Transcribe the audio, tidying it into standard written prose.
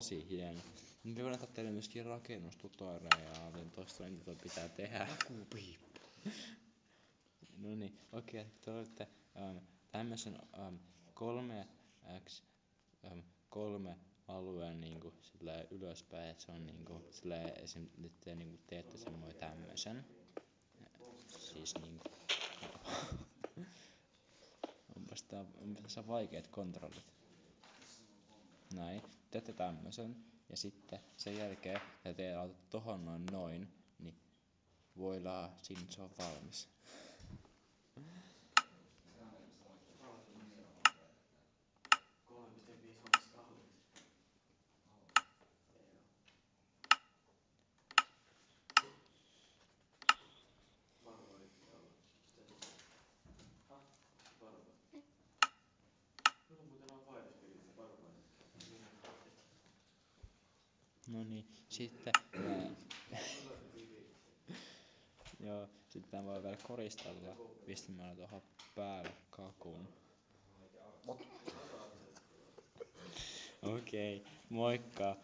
tosi hieno. Nyt me voidaan teille myöskin rakennustutoriaalin tosta, mitä pitää tehdä. No niin, okei, te olette tämmösen 3x3 alueen niinku silleen ylöspäin, et se on niinku silleen esim. Nyt te niinku teette semmoinen tämmösen. Siis niinku onpas tässä vaikeet kontrollit. Näin, teette tämmösen ja sitten sen jälkeen te teette tohon noin, niin voilaa, siinä se on valmis. No niin, sitten joo, sitten voi vielä koristella pistämällä tuohon päälle kakun. Okei, moikka!